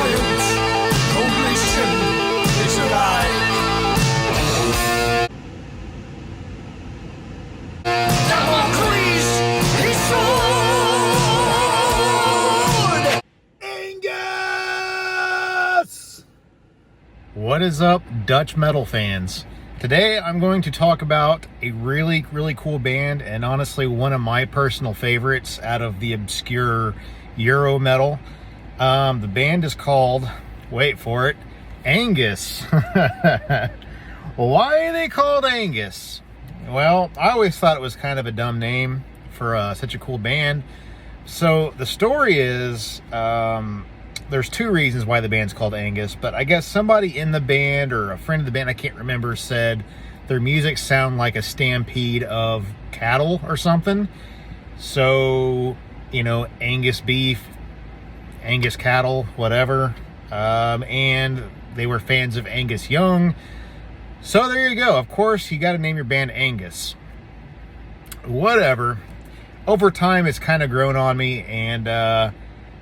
giant coalition is alive. Damocles, his sword! Angus! What is up, Dutch metal fans? Today I'm going to talk about a really cool band, and honestly one of my personal favorites out of the obscure Euro metal. The band is called, wait for it, Angus. Why are they called Angus? Well, I always thought it was kind of a dumb name for such a cool band. So the story is, there's two reasons why the band's called Angus, but I guess somebody in the band or a friend of the band, I can't remember, said their music sound like a stampede of cattle or something. So, you know, Angus beef, Angus cattle, whatever. And they were fans of Angus Young. So there you go. Of course, you got to name your band Angus. Whatever. Over time, it's kind of grown on me, and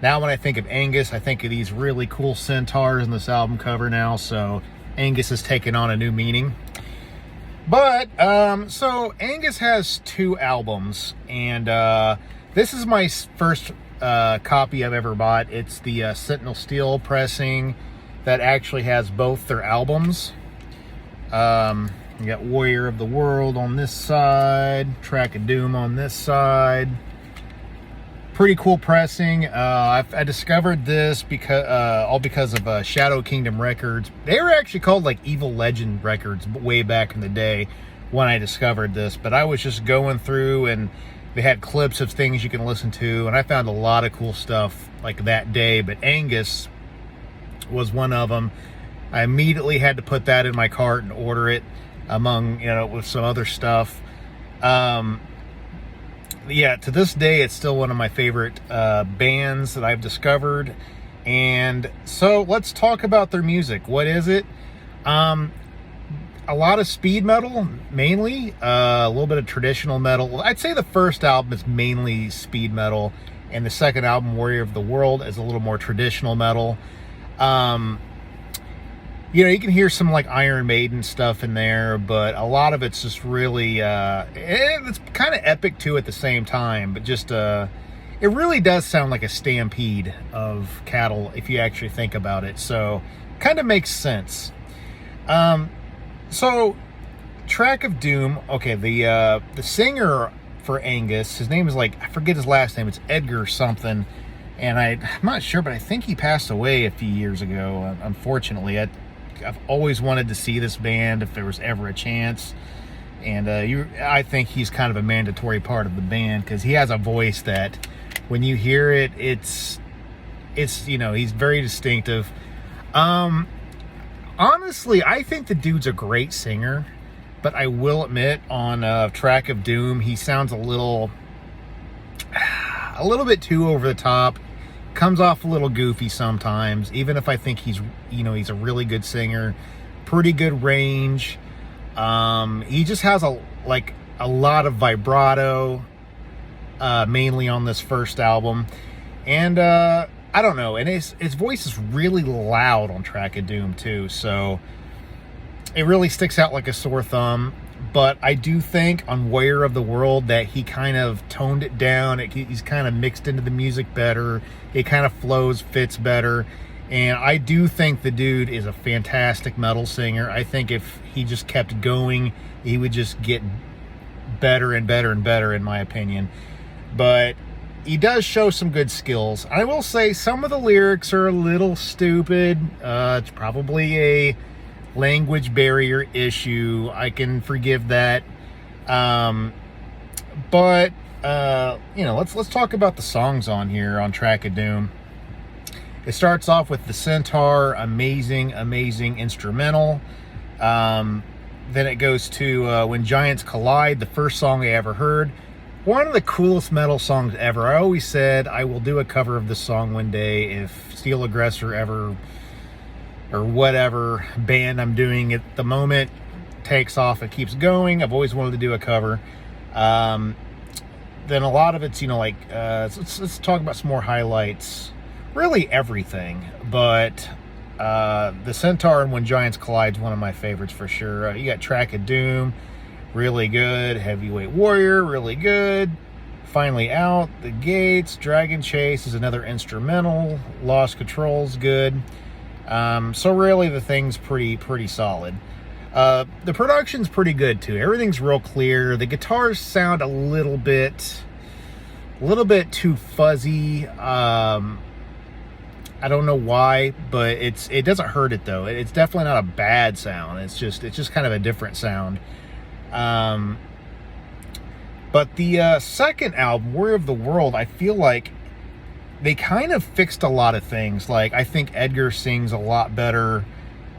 now when I think of Angus, I think of these really cool centaurs in this album cover now, so Angus has taken on a new meaning. But, so Angus has two albums, and this is my first copy I've ever bought. It's the Sentinel Steel pressing that actually has both their albums. You got Warrior of the World on this side, Track of Doom on this side. Pretty cool pressing. I discovered this because all because of Shadow Kingdom Records. They were actually called like Evil Legend Records way back in the day when I discovered this. But I was just going through, and they had clips of things you can listen to, and I found a lot of cool stuff like that day. But Angus was one of them. I immediately had to put that in my cart and order it among, you know, with some other stuff. Yeah, to this day, it's still one of my favorite bands that I've discovered. And so let's talk about their music. What is it? A lot of speed metal, mainly. A little bit of traditional metal. I'd say the first album is mainly speed metal, and the second album, Warrior of the World, is a little more traditional metal. You know, you can hear some like Iron Maiden stuff in there, but a lot of it's just really, it's kind of epic too at the same time, but just, it really does sound like a stampede of cattle if you actually think about it. So kind of makes sense. So Track of Doom, okay, the singer for Angus, his name is like, I forget his last name, it's Edgar something. And I'm not sure, but I think he passed away a few years ago, unfortunately. I've always wanted to see this band if there was ever a chance, and I think he's kind of a mandatory part of the band because he has a voice that, when you hear it, it's you know, he's very distinctive. Honestly, I think the dude's a great singer, but I will admit on Track of Doom, he sounds a little bit too over the top. Comes off a little goofy sometimes, even if I think he's, you know, he's a really good singer, pretty good range. He just has a lot of vibrato, mainly on this first album, and I don't know, and his voice is really loud on Track of Doom too, so it really sticks out like a sore thumb. But I do think on Warrior of the World that he kind of toned it down. He's kind of mixed into the music better. It kind of flows, fits better. And I do think the dude is a fantastic metal singer. I think if he just kept going, he would just get better and better and better, in my opinion. But he does show some good skills. I will say some of the lyrics are a little stupid. It's probably a language barrier issue. I can forgive that. But you know, let's talk about the songs on here on Track of Doom. It starts off with the Centaur, amazing instrumental. Then it goes to When Giants Collide, the first song I ever heard. One of the coolest metal songs ever. I always said I will do a cover of this song one day if Steel Aggressor ever, or whatever band I'm doing at the moment, takes off and keeps going. I've always wanted to do a cover. Then a lot of it's, you know, like, let's talk about some more highlights. really everything, but the Centaur and When Giants Collide is one of my favorites for sure. You got Track of Doom, really good. Heavyweight Warrior, really good. Finally Out, The Gates, Dragon Chase is another instrumental. Lost Control's good. So really the thing's pretty solid. The production's pretty good too. Everything's real clear. The guitars sound a little bit too fuzzy. I don't know why, but it doesn't hurt it though. It's definitely not a bad sound. It's just kind of a different sound. But the second album, Warrior of the World, I feel like they kind of fixed a lot of things. Like, I think Edgar sings a lot better.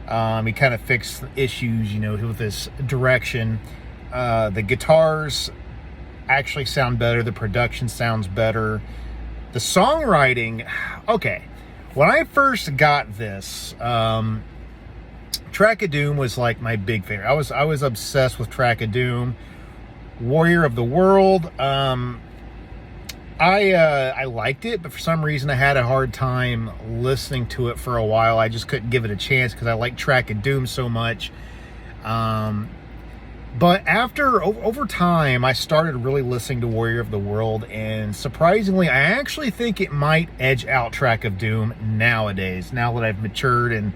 He kind of fixed issues, with this direction. The guitars actually sound better. The production sounds better. The songwriting, okay. When I first got this, Track of Doom was like my big favorite. I was obsessed with Track of Doom. Warrior of the World, I liked it, but for some reason I had a hard time listening to it for a while. I just couldn't give it a chance because I like Track of Doom so much. But over time, I started really listening to Warrior of the World, and surprisingly, I actually think it might edge out Track of Doom nowadays. Now that I've matured and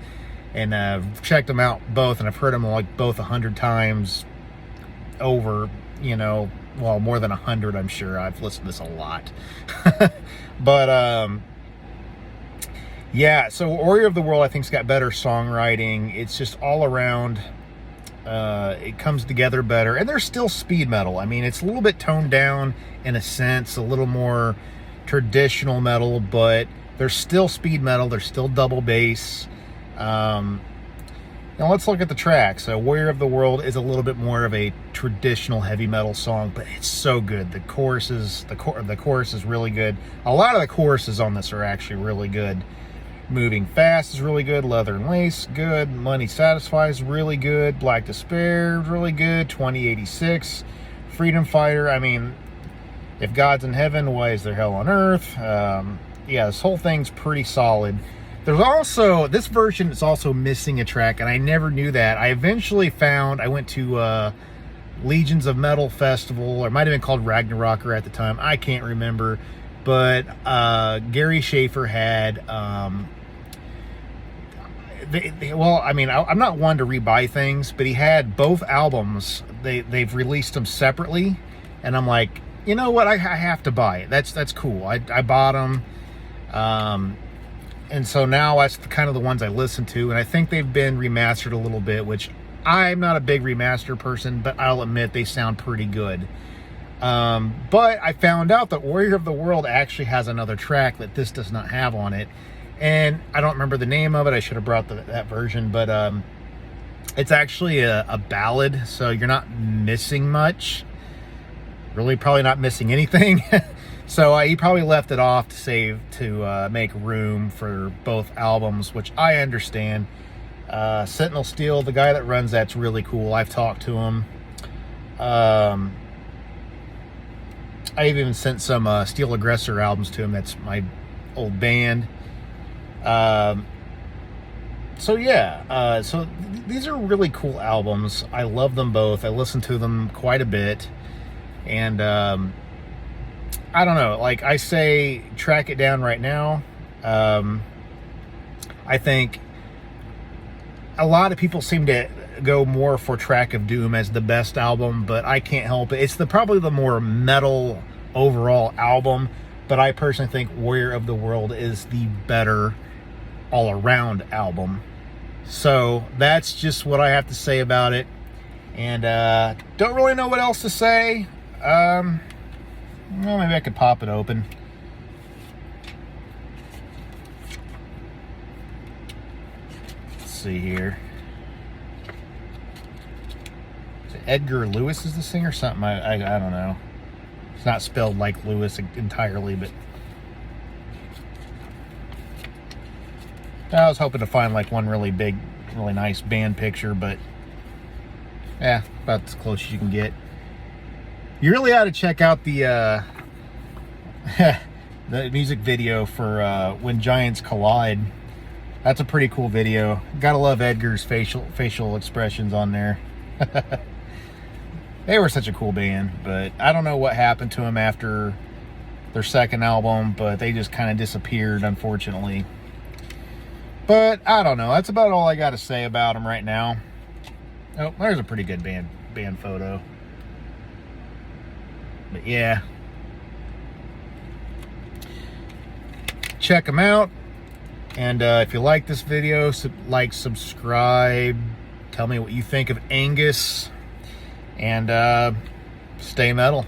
checked them out both, and I've heard them like both 100 times over. Well, more than 100, I'm sure. I've listened to this a lot. But, yeah, so Warrior of the World, I think, has got better songwriting. It's just all around, it comes together better. And there's still speed metal. I mean, it's a little bit toned down in a sense, a little more traditional metal, but there's still speed metal. There's still double bass. Now let's look at the tracks. Warrior of the World is a little bit more of a traditional heavy metal song, but it's so good. The chorus is really good. A lot of the choruses on this are actually really good. Moving Fast is really good. Leather and Lace, good. Money Satisfies, really good. Black Despair, really good. 2086, Freedom Fighter. I mean, if God's in heaven, why is there hell on earth? Yeah, this whole thing's pretty solid. There's also, this version is also missing a track, and I never knew that. I eventually found, I went to Legions of Metal Festival, or it might have been called Ragnarocker at the time. I can't remember. But Gary Schaefer had, well, I mean, I'm not one to rebuy things, but he had both albums. They've released them separately, and I'm like, you know what? I have to buy it. That's cool. I bought them. And so now that's kind of the ones I listen to, and I think they've been remastered a little bit, which I'm not a big remaster person, but I'll admit they sound pretty good. But I found out that Warrior of the World actually has another track that this does not have on it, and I don't remember the name of it. I should have brought that version, but it's actually a ballad, so you're not missing much. Really, probably not missing anything. So he probably left it off to make room for both albums, which I understand. Sentinel Steel, the guy that runs that's really cool. I've talked to him. I've even sent some Steel Aggressor albums to him. That's my old band. So yeah, so these are really cool albums. I love them both. I listen to them quite a bit, and I don't know, like I say, track it down right now. I think a lot of people seem to go more for Track of Doom as the best album, but I can't help it. It's probably the more metal overall album, but I personally think Warrior of the World is the better all-around album. So that's just what I have to say about it. And don't really know what else to say. Well, maybe I could pop it open. Let's see here. Is it Edgar Lewis is the singer? Something, I don't know. It's not spelled like Lewis entirely, but I was hoping to find like one really big, really nice band picture, but yeah, about as close as you can get. You really ought to check out the the music video for When Giants Collide. That's a pretty cool video. Gotta love Edgar's facial expressions on there. They were such a cool band, but I don't know what happened to them after their second album, but they just kind of disappeared, unfortunately. But I don't know. That's about all I got to say about them right now. Oh, there's a pretty good band photo. But yeah, check them out. And if you like this video, subscribe. Tell me what you think of Angus. And stay metal.